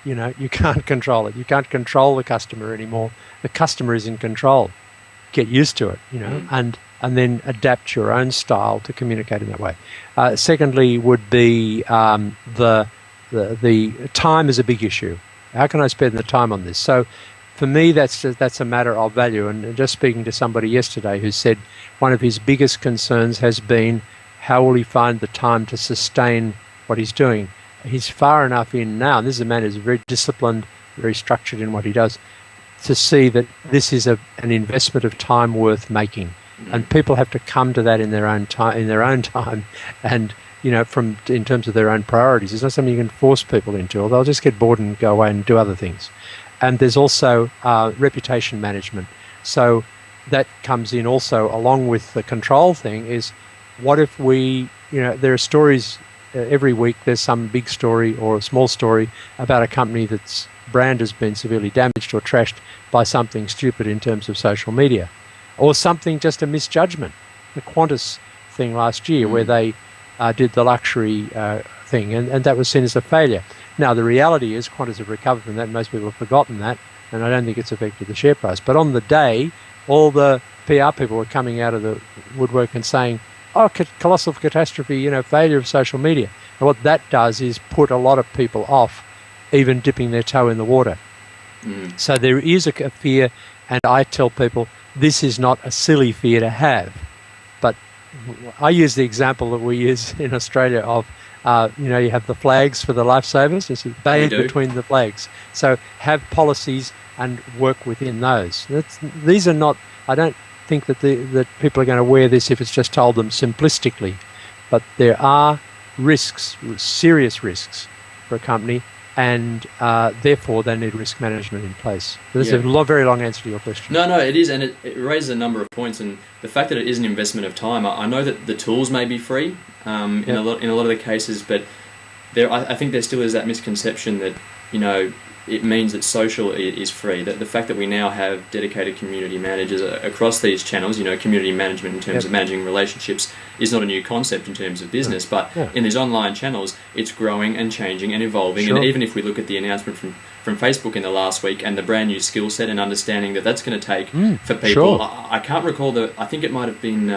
you can't control it. You can't control the customer anymore. The customer is in control. Get used to it, and then adapt your own style to communicate in that way. Secondly, would be the time is a big issue. How can I spend the time on this? So, for me, that's a matter of value. And just speaking to somebody yesterday who said one of his biggest concerns has been how will he find the time to sustain what he's doing. He's far enough in now, and this is a man who's very disciplined, very structured in what he does, to see that this is an investment of time worth making. And people have to come to that in their own time, and in terms of their own priorities. It's not something you can force people into, or they'll just get bored and go away and do other things. And there's also reputation management. So that comes in also along with the control thing is, what if there are stories every week, there's some big story or a small story about a company that's brand has been severely damaged or trashed by something stupid in terms of social media, or something just a misjudgment. The Qantas thing last year where they did the luxury thing, and that was seen as a failure. Now, the reality is Qantas have recovered from that, and most people have forgotten that, and I don't think it's affected the share price. But on the day, all the PR people were coming out of the woodwork and saying, oh, colossal catastrophe, failure of social media. And what that does is put a lot of people off even dipping their toe in the water. So there is a fear, and I tell people this is not a silly fear to have. But I use the example that we use in Australia of, you have the flags for the lifesavers. It's bathe between the flags. So have policies and work within those. These are not, I don't think that people are going to wear this if it's just told them simplistically. But there are risks, serious risks for a company, and therefore they need risk management in place. So this is a very long answer to your question. No, it is, and it raises a number of points, and the fact that it is an investment of time. I know that the tools may be free in a lot of the cases, but I think there still is that misconception that it means that social is free. That the fact that we now have dedicated community managers across these channels, community management in terms of managing relationships is not a new concept in terms of business, but in these online channels, it's growing and changing and evolving. Sure. And even if we look at the announcement from Facebook in the last week and the brand new skill set and understanding that's going to take for people, I can't recall I think it might have been,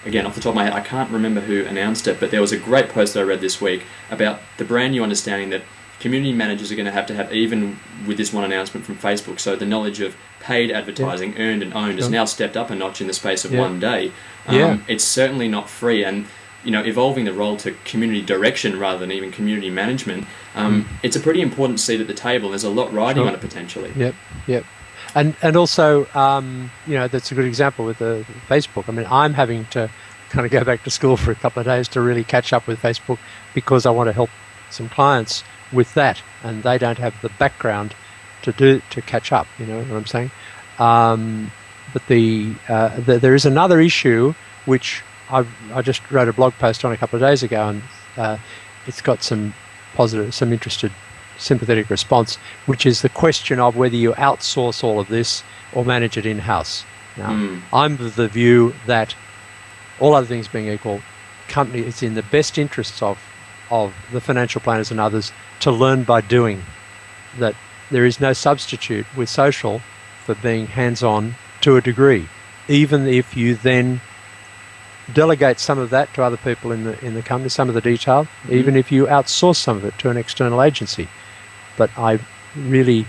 again, off the top of my head, I can't remember who announced it, but there was a great post that I read this week about the brand new understanding that community managers are going to have, even with this one announcement from Facebook, so the knowledge of paid advertising, earned and owned, has now stepped up a notch in the space of one day. It's certainly not free, and evolving the role to community direction rather than even community management, it's a pretty important seat at the table. There's a lot riding on it potentially. Yep. And also, that's a good example with the Facebook. I mean, I'm having to kind of go back to school for a couple of days to really catch up with Facebook because I want to help some clients with that, and they don't have the background to catch up. You know what I'm saying? But there is another issue which I just wrote a blog post on a couple of days ago, and it's got some interested, sympathetic response, which is the question of whether you outsource all of this or manage it in-house. Now, I'm of the view that all other things being equal, it's in the best interests of the financial planners and others to learn by doing. That there is no substitute with social for being hands-on to a degree, even if you then delegate some of that to other people in the company, some of the detail, even if you outsource some of it to an external agency. But I really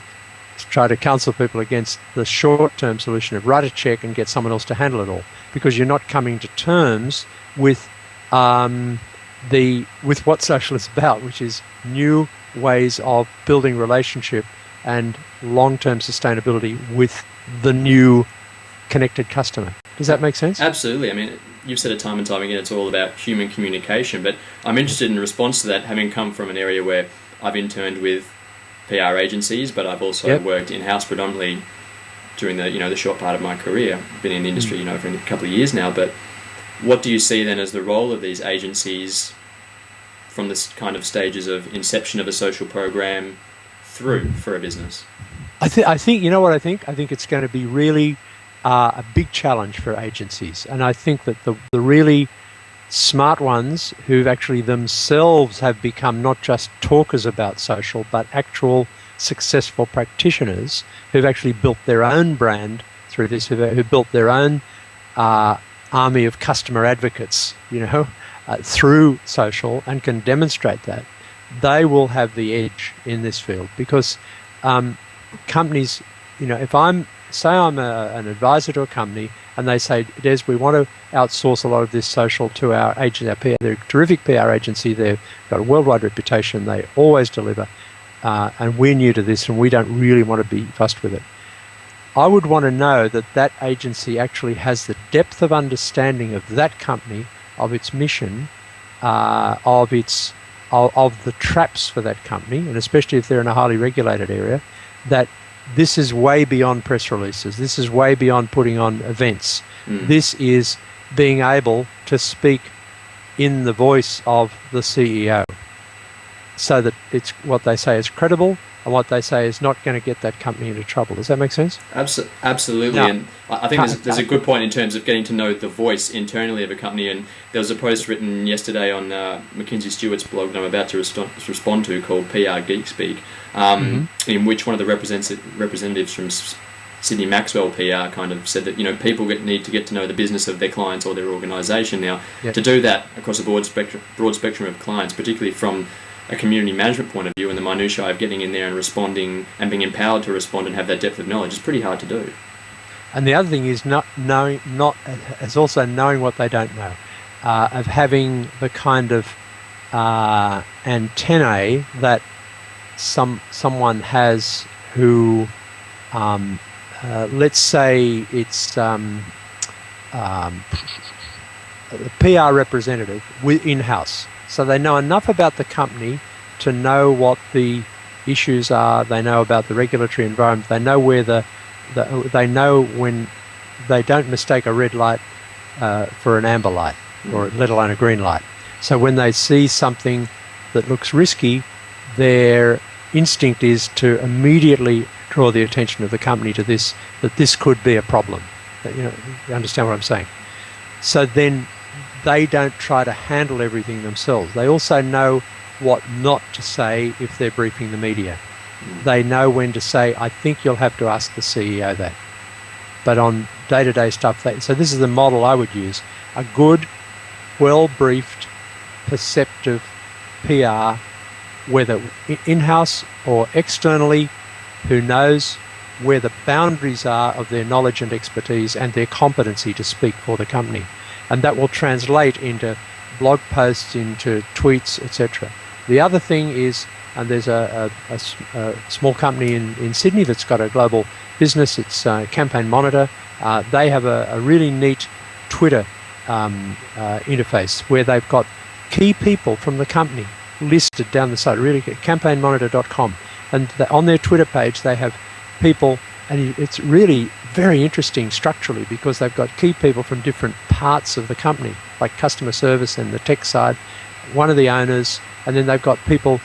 try to counsel people against the short-term solution of write a check and get someone else to handle it all, because you're not coming to terms with with what social is about, which is new ways of building relationship and long-term sustainability with the new connected customer. Does that make sense? Absolutely. I mean, you've said it time and time again, it's all about human communication, but I'm interested in response to that, having come from an area where I've interned with PR agencies, but I've also worked in-house predominantly during the short part of my career. I've been in the industry, for a couple of years now, but what do you see then as the role of these agencies from this kind of stages of inception of a social program through for a business? I think you know what I think? I think it's going to be really a big challenge for agencies, and I think that the really smart ones who've actually themselves have become not just talkers about social, but actual successful practitioners who've actually built their own brand through this, who built their own army of customer advocates, through social, and can demonstrate that, they will have the edge in this field. Because companies, if I'm an advisor to a company and they say, Des, we want to outsource a lot of this social to our agent, our PR, they're a terrific PR agency, they've got a worldwide reputation, they always deliver, and we're new to this and we don't really want to be fussed with it. I would want to know that that agency actually has the depth of understanding of that company, of its mission, of the traps for that company, and especially if they're in a highly regulated area, that this is way beyond press releases. This is way beyond putting on events. This is being able to speak in the voice of the CEO, so that it's what they say is credible and what they say is not going to get that company into trouble. Does that make sense? Absolutely. No. And I think there's a good point in terms of getting to know the voice internally of a company. And there was a post written yesterday on Mackenzie Stewart's blog that I'm about to respond to, called PR Geek Speak, in which one of the representatives from Sydney Maxwell PR kind of said that people need to get to know the business of their clients or their organisation. Now, to do that across a broad spectrum of clients, particularly from a community management point of view, and the minutiae of getting in there and responding and being empowered to respond and have that depth of knowledge is pretty hard to do. And the other thing is also knowing what they don't know, of having the kind of antennae that someone has who, let's say it's the PR representative in-house. So they know enough about the company to know what the issues are. They know about the regulatory environment. They know where they know when they don't mistake a red light for an amber light, or let alone a green light. So when they see something that looks risky, their instinct is to immediately draw the attention of the company to this, that this could be a problem. You understand what I'm saying? So then they don't try to handle everything themselves. They also know what not to say if they're briefing the media. They know when to say, I think you'll have to ask the CEO that. But on day-to-day stuff, so this is the model I would use. A good, well-briefed, perceptive PR, whether in-house or externally, who knows where the boundaries are of their knowledge and expertise and their competency to speak for the company. And that will translate into blog posts, into tweets, etc. The other thing is, and there's a small company in Sydney that's got a global business, it's Campaign Monitor. They have a really neat Twitter interface where they've got key people from the company listed down the side, really, campaignmonitor.com. And on their Twitter page, they have people, and it's really very interesting structurally, because they've got key people from different parts of the company, like customer service and the tech side, one of the owners, and then they've got people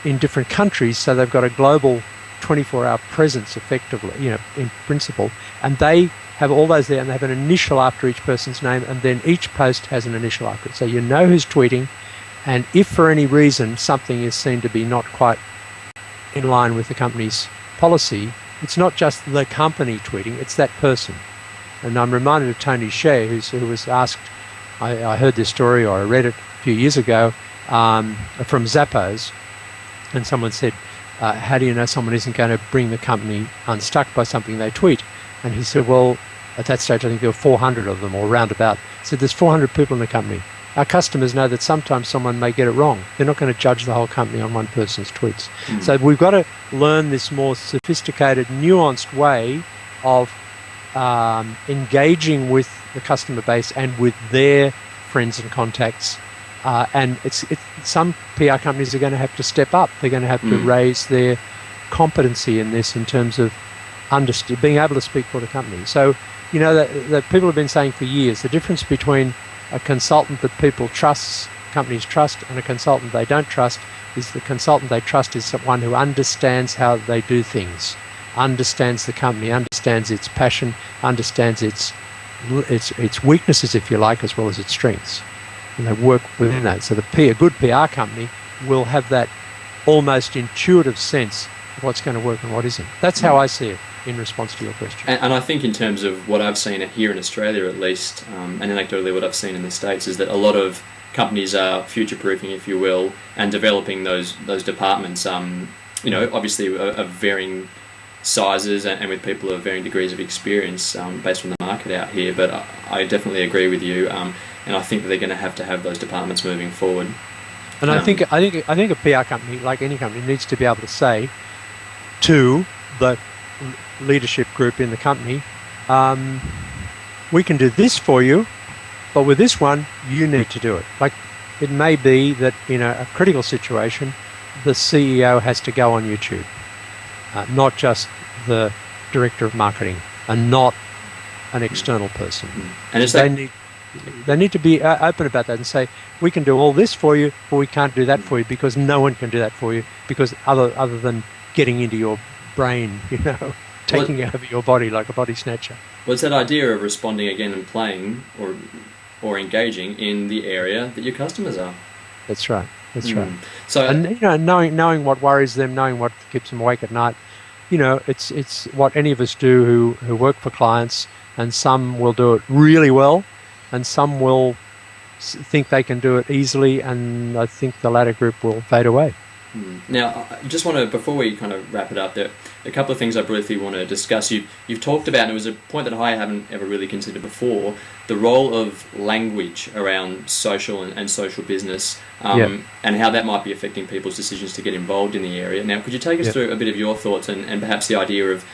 in different countries, so they've got a global 24-hour presence effectively, in principle, and they have all those there, and they have an initial after each person's name, and then each post has an initial after it. So you know who's tweeting, and if for any reason something is seen to be not quite in line with the company's policy, it's not just the company tweeting, it's that person. And I'm reminded of Tony Shea, who was asked, I heard this story, or I read it a few years ago, from Zappos, and someone said, how do you know someone isn't going to bring the company unstuck by something they tweet? And he said, well, at that stage I think there were 400 of them, or roundabout. He said, there's 400 people in the company. Our customers know that sometimes someone may get it wrong. They're not going to judge the whole company on one person's tweets. So we've got to learn this more sophisticated, nuanced way of engaging with the customer base and with their friends and contacts. And some PR companies are going to have to step up. They're going to have to raise their competency in this, in terms of being able to speak for the company. So, that people have been saying for years, the difference between a consultant that companies trust, and a consultant they don't trust, is the consultant they trust is someone who understands how they do things, understands the company, understands its passion, understands its weaknesses, if you like, as well as its strengths. and they work within that. So a good PR company will have that almost intuitive sense of what's going to work and what isn't. That's how I see it in response to your question. And I think in terms of what I've seen here in Australia at least, and anecdotally what I've seen in the States, is that a lot of companies are future-proofing, if you will, and developing those departments, obviously of varying sizes and with people of varying degrees of experience based on the market out here. But I definitely agree with you, and I think that they're going to have those departments moving forward. And I think a PR company, like any company, needs to be able to say to the leadership group in the company, we can do this for you, but with this one, you need to do it. Like, it may be that in a critical situation, the CEO has to go on YouTube, not just the director of marketing, and not an external person. And they need to be open about that and say, we can do all this for you, but we can't do that for you because no one can do that for you, because other than getting into your brain, taking over your body like a body snatcher. Well, it's that idea of responding again and playing or engaging in the area that your customers are. That's right. Right. So, and knowing what worries them, knowing what keeps them awake at night. It's what any of us do who work for clients, and some will do it really well, and some will think they can do it easily, and I think the latter group will fade away. Now, I just want to, before we kind of wrap it up, there a couple of things I briefly want to discuss. You've talked about, and it was a point that I haven't ever really considered before, the role of language around social and social business, and how that might be affecting people's decisions to get involved in the area. Now, could you take us through a bit of your thoughts and perhaps the idea of